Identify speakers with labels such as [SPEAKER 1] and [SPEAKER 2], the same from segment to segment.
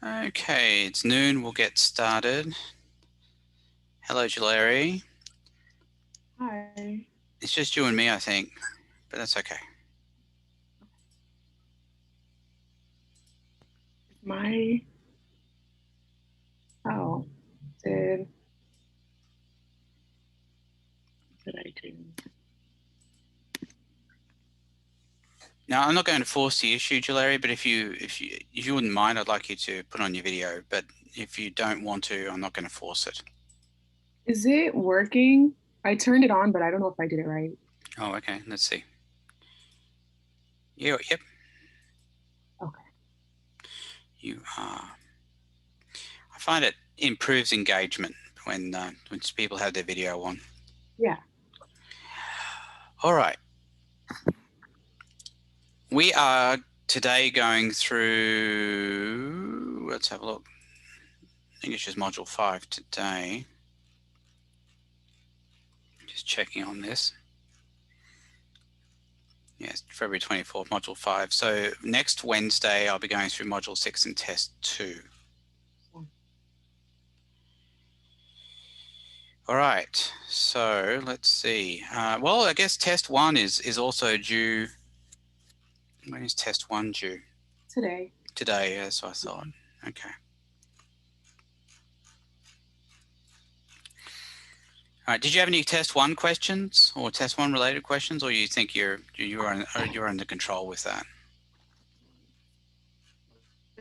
[SPEAKER 1] Okay, it's noon. We'll get started. Hello, Juleri.
[SPEAKER 2] Hi.
[SPEAKER 1] It's just you and me, I think, but that's okay.
[SPEAKER 2] My oh, did what did I do?
[SPEAKER 1] Now, I'm not going to force the issue, Juleri, but if you wouldn't mind, I'd like you to put on your video. But if you don't want to, I'm not going to force it.
[SPEAKER 2] Is it working? I turned it on, but I don't know if I did it right.
[SPEAKER 1] Oh, okay. Let's see. Yep.
[SPEAKER 2] Okay.
[SPEAKER 1] You are. I find it improves engagement when people have their video on.
[SPEAKER 2] Yeah.
[SPEAKER 1] All right. We are today going through, let's have a look. I think it's just module 5 today. Just checking on this. Yes, February 24th, module 5. So next Wednesday, I'll be going through module 6 and test 2. All right, so let's see. Well, I guess test 1 is also due. When is test 1 due?
[SPEAKER 2] Today.
[SPEAKER 1] Today, as I thought. Okay. All right. Did you have any test 1 questions or test 1 related questions, or you think you're under control with that?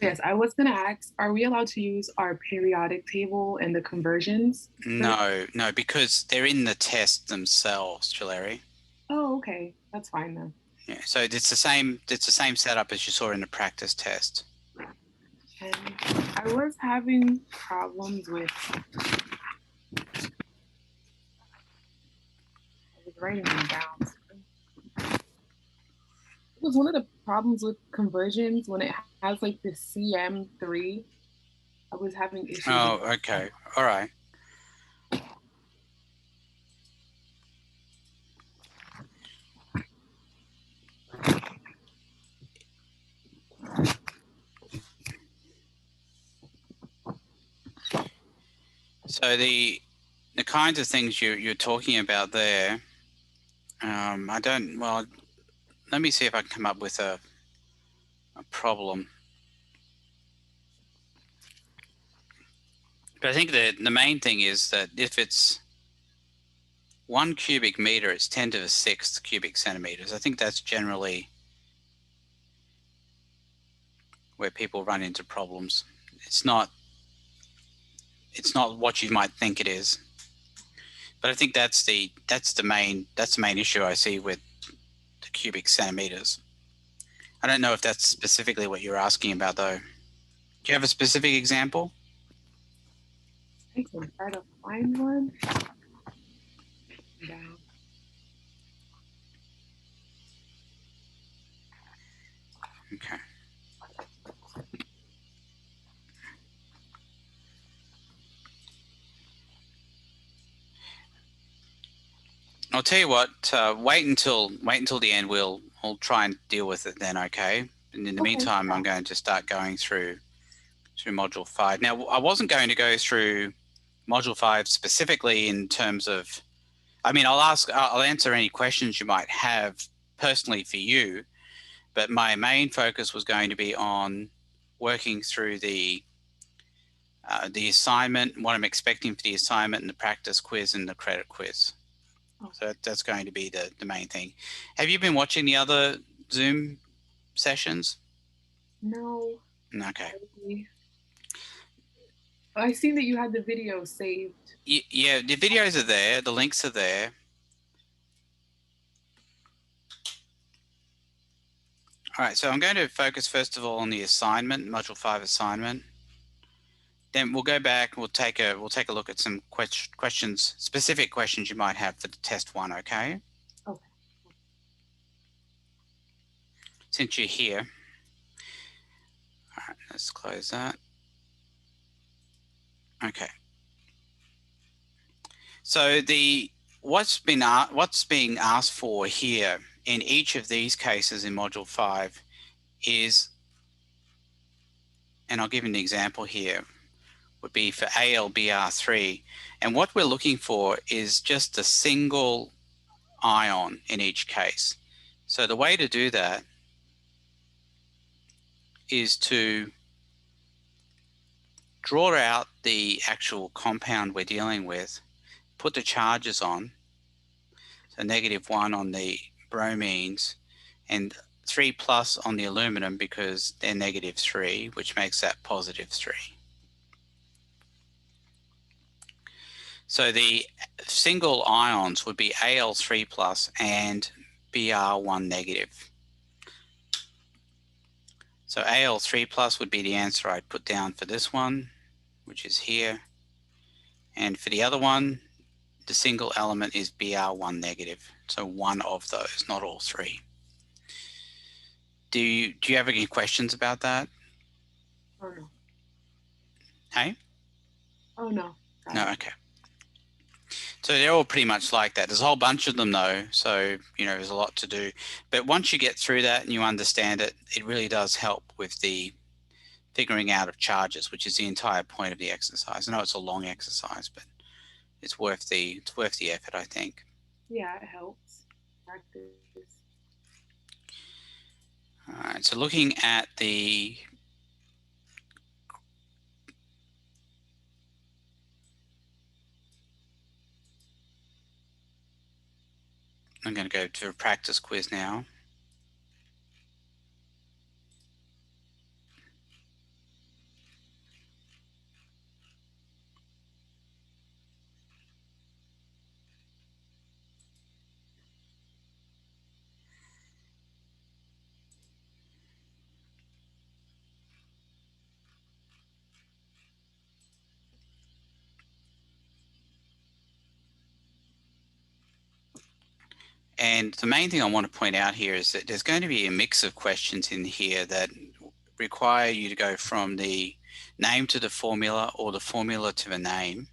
[SPEAKER 2] Yes, I was gonna ask, are we allowed to use our periodic table and the conversions?
[SPEAKER 1] No, because they're in the test themselves, Juleri.
[SPEAKER 2] Oh, okay. That's fine then.
[SPEAKER 1] Yeah, so it's the same setup as you saw in the practice test.
[SPEAKER 2] And I was having problems with I was writing them down. It was one of the problems with conversions when it has like the CM3. I was having issues.
[SPEAKER 1] Oh, okay. All right. So the kinds of things you're talking about there, I don't. Well, let me see if I can come up with a problem. But I think that the main thing is that if it's 1 cubic meter, it's 10 to the 6th cubic centimeters. I think that's generally where people run into problems. It's not what you might think it is. But I think that's the main issue I see with the cubic centimeters. I don't know if that's specifically what you're asking about, though. Do you have a specific example?
[SPEAKER 2] I can try to find one. Yeah.
[SPEAKER 1] Okay. I'll tell you what. Wait until the end. We'll try and deal with it then. Okay. And in the meantime, I'm going to start going through module 5. Now, I wasn't going to go through module 5 specifically in terms of. I mean, I'll answer any questions you might have personally for you, but my main focus was going to be on working through the assignment, what I'm expecting for the assignment, and the practice quiz and the credit quiz. So that's going to be the main thing. Have you been watching the other Zoom sessions?
[SPEAKER 2] No.
[SPEAKER 1] Okay.
[SPEAKER 2] I seen that you had the video saved.
[SPEAKER 1] Yeah, the videos are there. The links are there. All right, so I'm going to focus first of all on the assignment, module 5 assignment. Then we'll go back. We'll take a look at some questions, specific questions you might have for the test 1. Okay.
[SPEAKER 2] Okay.
[SPEAKER 1] Since you're here, all right, let's close that. Okay. So what's being asked for here in each of these cases in module 5 is and I'll give you an example here, would be for AlBr3. And what we're looking for is just a single ion in each case. So the way to do that is to draw out the actual compound we're dealing with, put the charges on, so -1 on the bromines and 3 plus on the aluminum because they're -3, which makes that +3. So the single ions would be Al3 plus and Br1 negative. So Al3 plus would be the answer I'd put down for this one, which is here. And for the other one, the single element is Br1 negative. So one of those, not all three. Do you have any questions about that?
[SPEAKER 2] Oh no.
[SPEAKER 1] Hey?
[SPEAKER 2] Oh no.
[SPEAKER 1] No, okay. So they're all pretty much like that. There's a whole bunch of them though, so there's a lot to do. But once you get through that and you understand it, it really does help with the figuring out of charges, which is the entire point of the exercise. I know it's a long exercise, but it's worth the effort, I think.
[SPEAKER 2] Yeah, it helps. Practice.
[SPEAKER 1] All right, so looking at I'm going to go to a practice quiz now. And the main thing I want to point out here is that there's going to be a mix of questions in here that require you to go from the name to the formula or the formula to the name.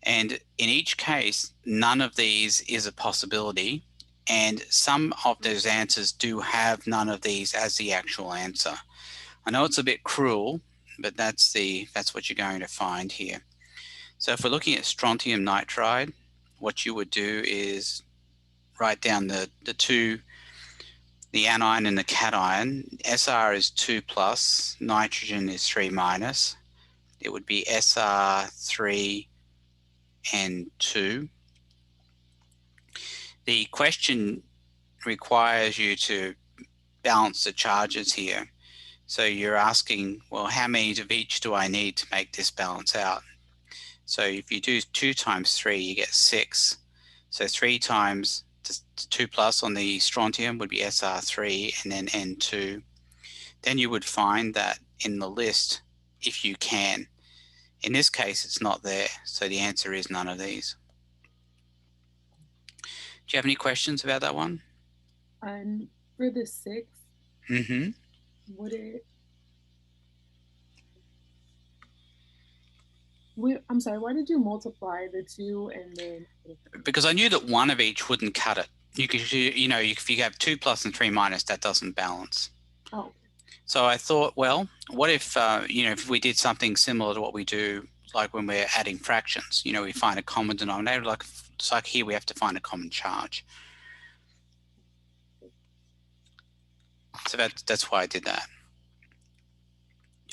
[SPEAKER 1] And in each case, none of these is a possibility. And some of those answers do have none of these as the actual answer. I know it's a bit cruel, but that's what you're going to find here. So if we're looking at strontium nitride, what you would do is write down the anion and the cation. Sr is 2 plus, nitrogen is 3 minus. It would be Sr3 and 2. The question requires you to balance the charges here. So you're asking, well, how many of each do I need to make this balance out? So if you do 2 times 3, you get 6. So 3 times 2 plus on the strontium would be Sr3 and then N2. Then you would find that in the list if you can. In this case, it's not there, so the answer is none of these. Do you have any questions about that one?
[SPEAKER 2] For the 6, would it... I'm sorry, why did you multiply the 2 and then...
[SPEAKER 1] Because I knew that one of each wouldn't cut it. You could, if you have 2 plus and 3 minus, that doesn't balance. Oh. So I thought, well, what if, if we did something similar to what we do, like when we're adding fractions, we find a common denominator, it's like here we have to find a common charge. So that's why I did that.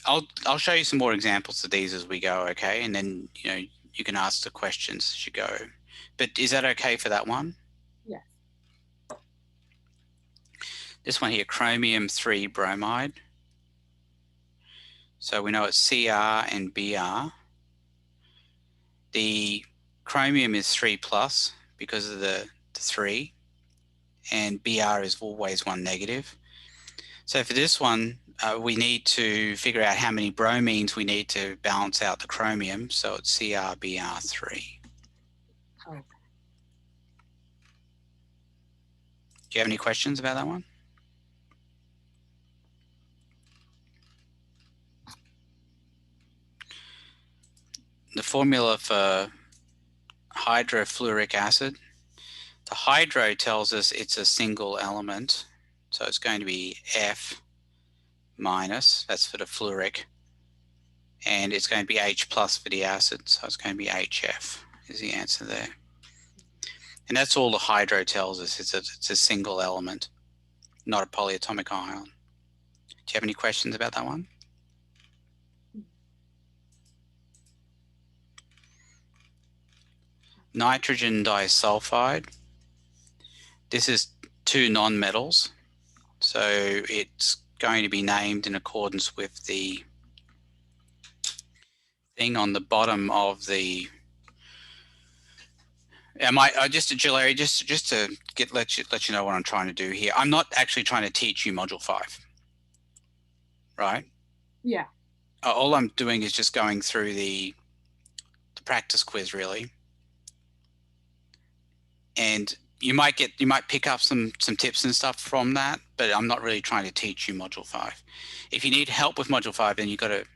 [SPEAKER 1] I'll show you some more examples of these as we go, okay? And then, you can ask the questions as you go. But is that okay for that one?
[SPEAKER 2] Yes.
[SPEAKER 1] This one here, chromium 3 bromide. So we know it's Cr and Br. The chromium is 3 plus because of the 3, and Br is always 1 negative. So for this one, we need to figure out how many bromines we need to balance out the chromium. So it's CrBr3. Oh. Do you have any questions about that one? The formula for hydrofluoric acid. The hydro tells us it's a single element. So it's going to be F minus, that's for the fluoric. and it's going to be H plus for the acid, so it's going to be HF is the answer there. And that's all the hydro tells us, is that it's a single element, not a polyatomic ion. Do you have any questions about that one? Nitrogen disulfide. This is two nonmetals, so it's going to be named in accordance with the thing on the bottom of the. Larry, just to let you know what I'm trying to do here. I'm not actually trying to teach you Module 5, right?
[SPEAKER 2] Yeah.
[SPEAKER 1] All I'm doing is just going through the practice quiz, really. And you might pick up some tips and stuff from that, but I'm not really trying to teach you Module 5. If you need help with Module 5, then you've got to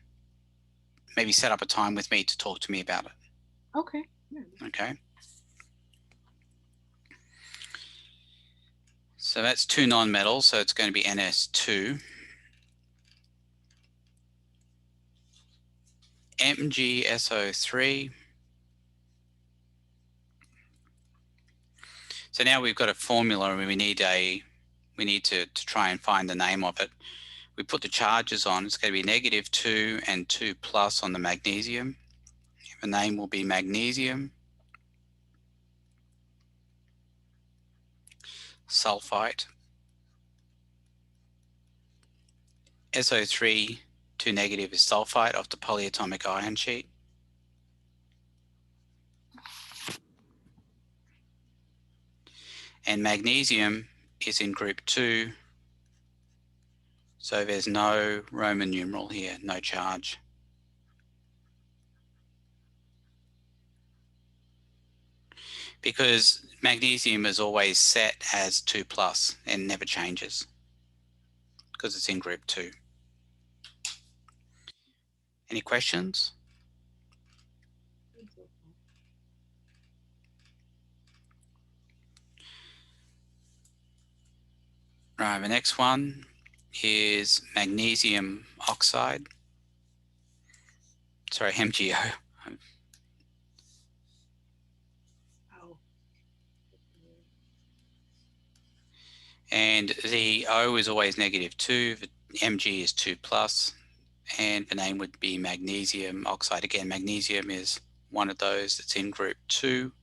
[SPEAKER 1] maybe set up a time with me to talk to me about it.
[SPEAKER 2] Okay. Yeah.
[SPEAKER 1] Okay. So that's two nonmetals, so it's going to be NS2. MgSO3. So now we've got a formula and we need to try and find the name of it. We put the charges on. It's going to be -2 and 2 plus on the magnesium. The name will be magnesium sulfite. SO3 2 negative is sulfite off the polyatomic ion sheet. And magnesium is in group 2, so there's no Roman numeral here, no charge. Because magnesium is always set as 2 plus and never changes because it's in group 2. Any questions? Right, the next one is magnesium oxide. Sorry, MgO. And the O is always -2, the Mg is 2 plus, and the name would be magnesium oxide. Again, magnesium is one of those that's in group 2.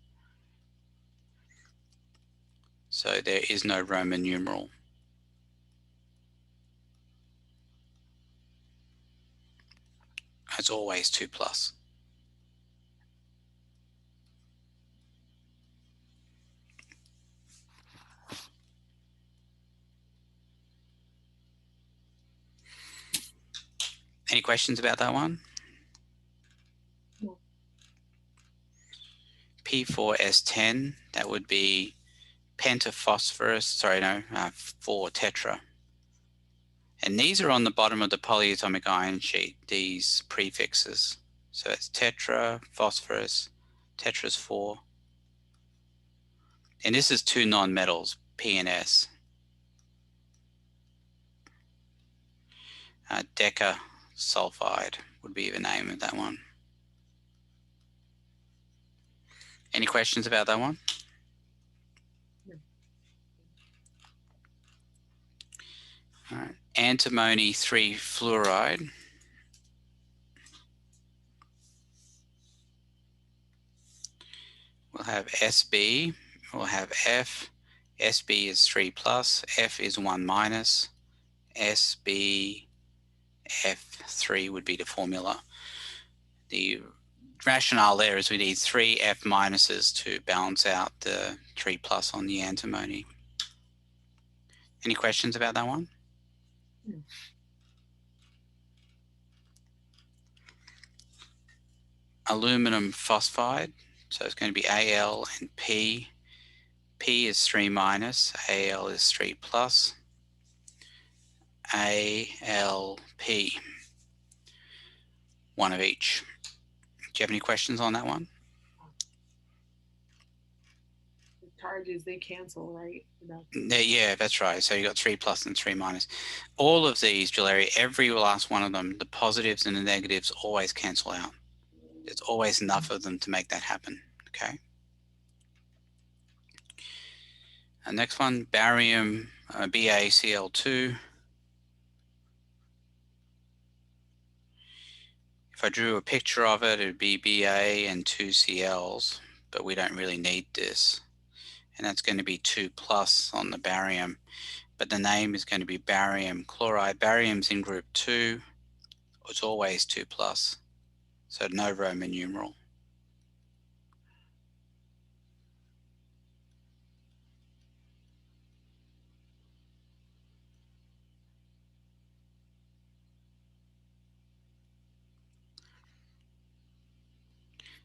[SPEAKER 1] So there is no Roman numeral. It's always 2 plus. Any questions about that one?
[SPEAKER 2] No.
[SPEAKER 1] P4S10, that would be pentaphosphorus, 4 tetra. And these are on the bottom of the polyatomic ion sheet, these prefixes. So it's tetra, phosphorus, tetra's 4. And this is two nonmetals, P and S. Decasulfide would be the name of that one. Any questions about that one?
[SPEAKER 2] No.
[SPEAKER 1] All right. Antimony 3 fluoride. We'll have SB, we'll have F. SB is 3 plus, F is 1 minus, SB F3 would be the formula. The rationale there is we need 3 F minuses to balance out the 3 plus on the antimony. Any questions about that one?
[SPEAKER 2] No.
[SPEAKER 1] Aluminum phosphide, so it's going to be Al and P. P is 3 minus, Al is 3 plus, AlP, one of each. Do you have any questions on that one?
[SPEAKER 2] charges, they cancel, right?
[SPEAKER 1] Yeah, that's right. So you got 3 plus and 3 minus. All of these, Juliari, every last one of them, the positives and the negatives always cancel out. There's always enough of them to make that happen. Okay. Next one, barium BaCl2. If I drew a picture of it, it would be Ba and 2 Cls, but we don't really need this. And that's going to be 2 plus on the barium, but the name is going to be barium chloride. Barium's in group 2. It's always 2 plus, so no Roman numeral.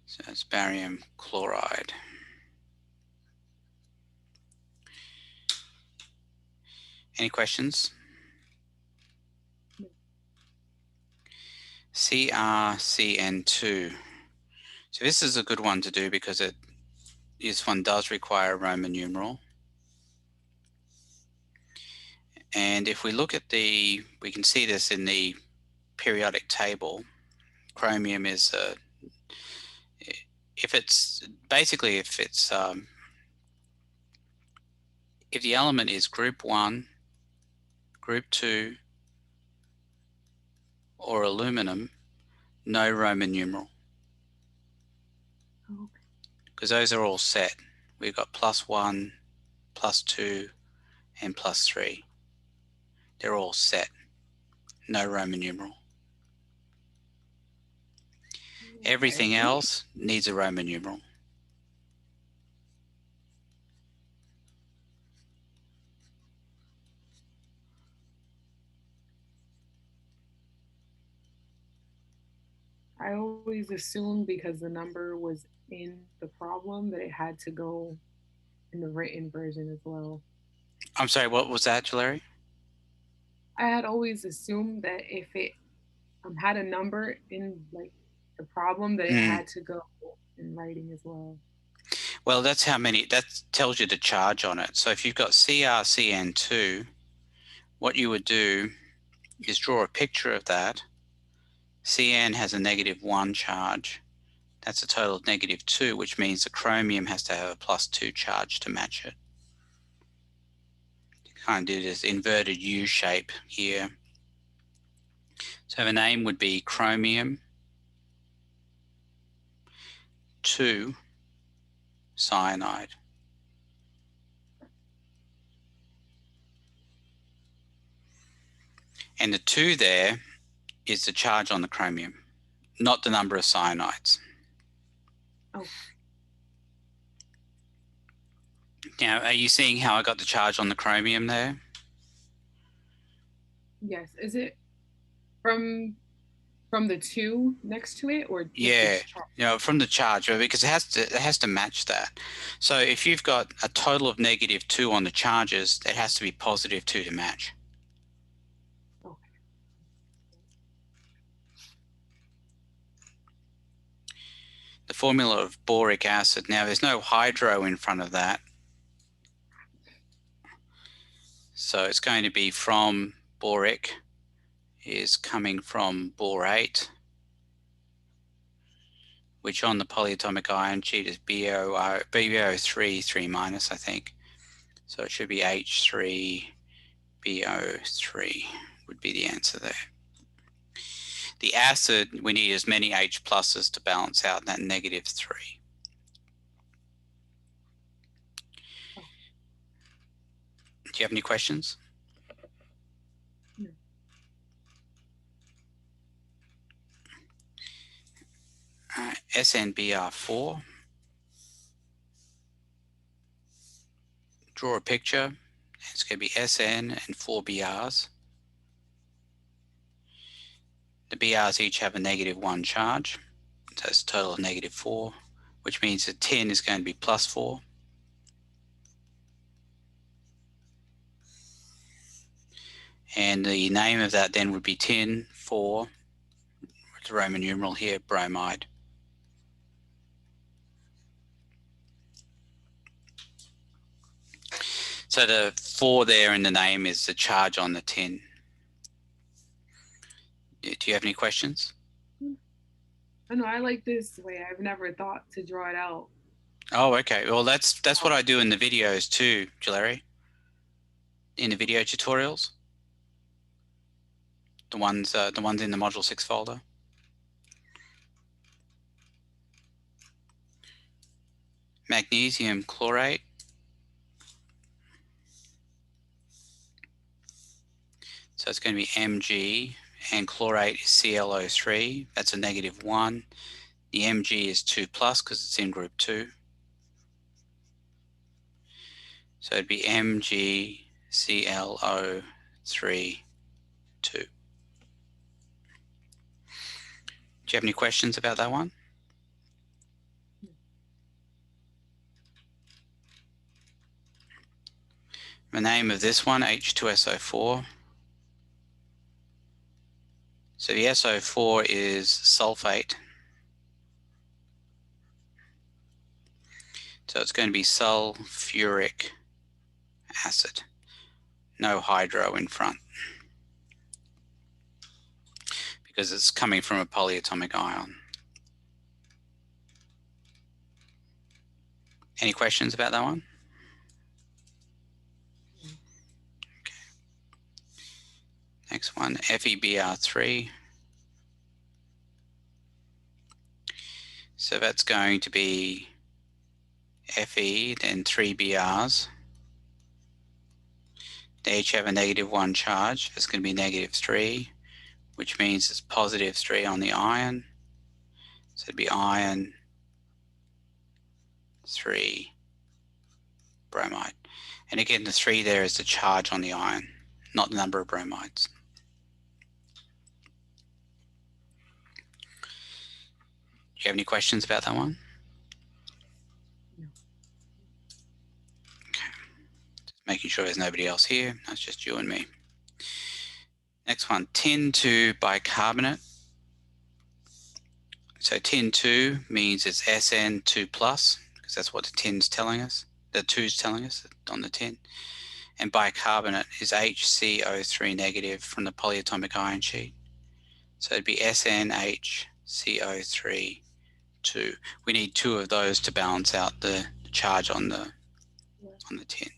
[SPEAKER 1] So it's barium chloride. Any questions? CrCN2. So this is a good one to do because this one does require a Roman numeral. And if we look at we can see this in the periodic table. Chromium is if the element is group 1, group 2, or aluminum, no Roman numeral. Because those are all set. We've got +1, +2, and +3. They're all set. No Roman numeral. Everything else needs a Roman numeral.
[SPEAKER 2] I always assumed because the number was in the problem that it had to go in the written version as well.
[SPEAKER 1] I'm sorry, what was that, Larry?
[SPEAKER 2] I had always assumed that if it had a number in like the problem, that it had to go in writing as well.
[SPEAKER 1] Well, that's how many, that tells you the charge on it. So if you've got CrCN2, what you would do is draw a picture of that. Cn has a -1 charge. That's a total of -2, which means the chromium has to have a +2 charge to match it. You kind of do this inverted U shape here. So the name would be chromium 2 cyanide. And the 2 there is the charge on the chromium, not the number of cyanides.
[SPEAKER 2] Oh.
[SPEAKER 1] Now, are you seeing how I got the charge on the chromium there?
[SPEAKER 2] Yes. Is it from the 2 next to it, or
[SPEAKER 1] yeah, from the charge, because it has to match that. So if you've got a total of -2 on the charges, it has to be +2 to match.
[SPEAKER 2] Okay.
[SPEAKER 1] The formula of boric acid. Now there's no hydro in front of that, so it's going to be from boric is coming from borate, which on the polyatomic ion sheet is BO3 3-, I think. So it should be H3BO3 would be the answer there. The acid, we need as many H pluses to balance out that -3. Do you have any questions?
[SPEAKER 2] No.
[SPEAKER 1] SNBr4. Draw a picture. It's going to be SN and 4 BRs. The BRs each have a -1 charge. So it's a total of -4, which means the tin is going to be +4. And the name of that then would be tin 4, with the Roman numeral here, bromide. So the 4 there in the name is the charge on the tin. Do you have any questions?
[SPEAKER 2] I know, I like this way. I've never thought to draw it out.
[SPEAKER 1] Oh, okay. Well, that's what I do in the videos too, Gilary. In the video tutorials. The ones in the Module 6 folder. Magnesium Chlorate. So it's going to be Mg, and chlorate is ClO3. That's a -1. The Mg is 2+ because it's in group 2. So it'd be MgClO3 2. Do you have any questions about that one? The name of this one, H2SO4. So the SO4 is sulfate. So it's going to be sulfuric acid. No hydro in front, because it's coming from a polyatomic ion. Any questions about that one? Okay. Next one, FeBr3. So that's going to be Fe, then 3 Brs. They each have a -1 charge. It's going to be -3, which means it's +3 on the ion. So it'd be iron 3 bromide. And again, the 3 there is the charge on the ion, not the number of bromides. Do you have any questions about that one?
[SPEAKER 2] No.
[SPEAKER 1] Okay. Just making sure there's nobody else here. That's just you and me. Next one, tin to bicarbonate. So tin 2 means it's SN2+, because that's what the tin's telling us. The 2's telling us on the tin. And bicarbonate is HCO3- from the polyatomic ion sheet. So it'd be SNHCO3 2. We need 2 of those to balance out the charge on the tin.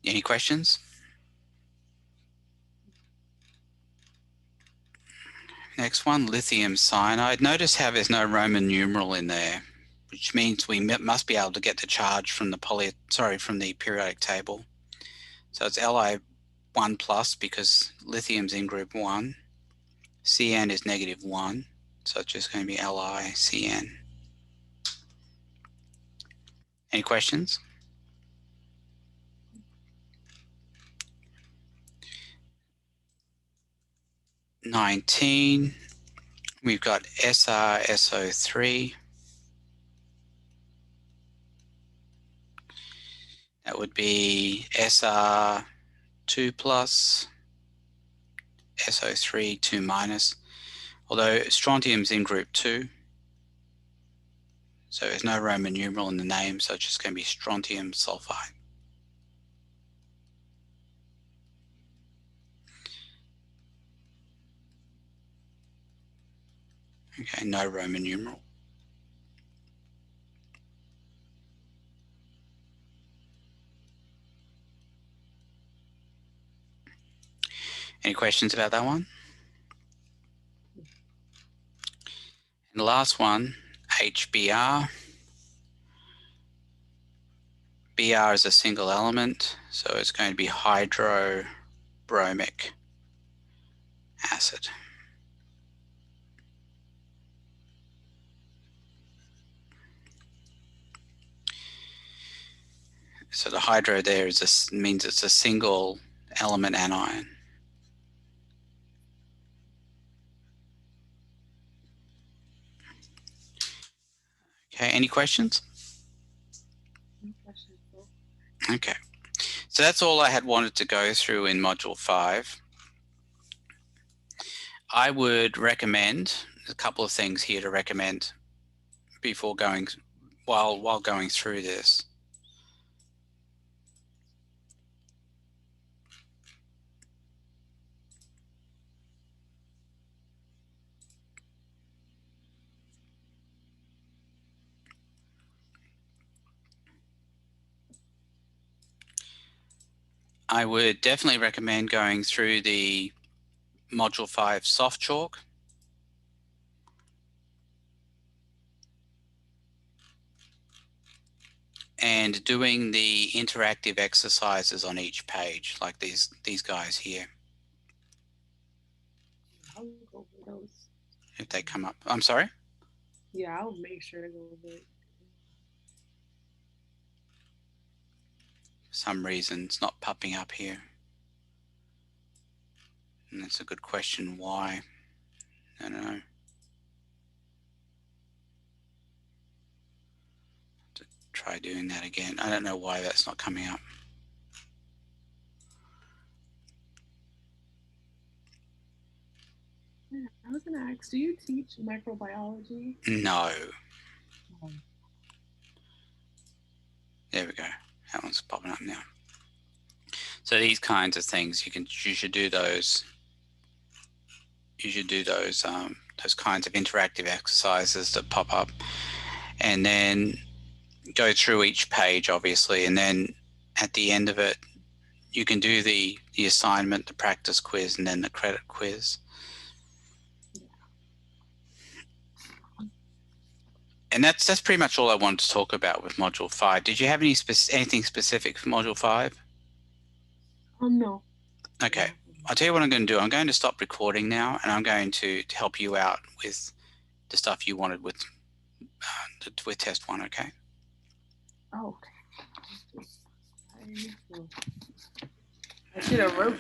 [SPEAKER 1] Any questions? Next one, lithium cyanide. Notice how there's no Roman numeral in there, which means we must be able to get the charge from the from the periodic table. So it's Li1+ because lithium's in group 1. Cn is -1, so it's just going to be LiCN. Any questions? (19). We've got SrSO3. That would be Sr2+, SO3 2-, although strontium's in group 2. So there's no Roman numeral in the name, so it's just going to be strontium sulfide. Okay, no Roman numeral. Any questions about that one? And the last one, HBr. Br is a single element, so it's going to be hydrobromic acid. So the hydro there means it's a single element anion. Okay, any questions?
[SPEAKER 2] No questions.
[SPEAKER 1] Okay, so that's all I had wanted to go through in Module 5. I would recommend a couple of things here to recommend before while going through this. I would definitely recommend going through the Module 5 soft chalk. And doing the interactive exercises on each page, like these guys here.
[SPEAKER 2] I'll go over those.
[SPEAKER 1] If they come up. I'm sorry?
[SPEAKER 2] Yeah, I'll make sure to go over it.
[SPEAKER 1] For some reason, it's not popping up here. And that's a good question. Why? I don't know. To try doing that again. I don't know why that's not coming up.
[SPEAKER 2] Yeah, I was gonna ask, do you teach microbiology?
[SPEAKER 1] No. There we go. That one's popping up now. So these kinds of things, you should do those. You should do those kinds of interactive exercises that pop up, and then go through each page, obviously, and then at the end of it, you can do the assignment, the practice quiz, and then the credit quiz. And that's pretty much all I wanted to talk about with Module 5. Did you have anything specific for Module 5?
[SPEAKER 2] No.
[SPEAKER 1] Okay. I'll tell you what I'm going to do. I'm going to stop recording now, and I'm going to help you out with the stuff you wanted with test 1, okay?
[SPEAKER 2] Oh, okay. I should have wrote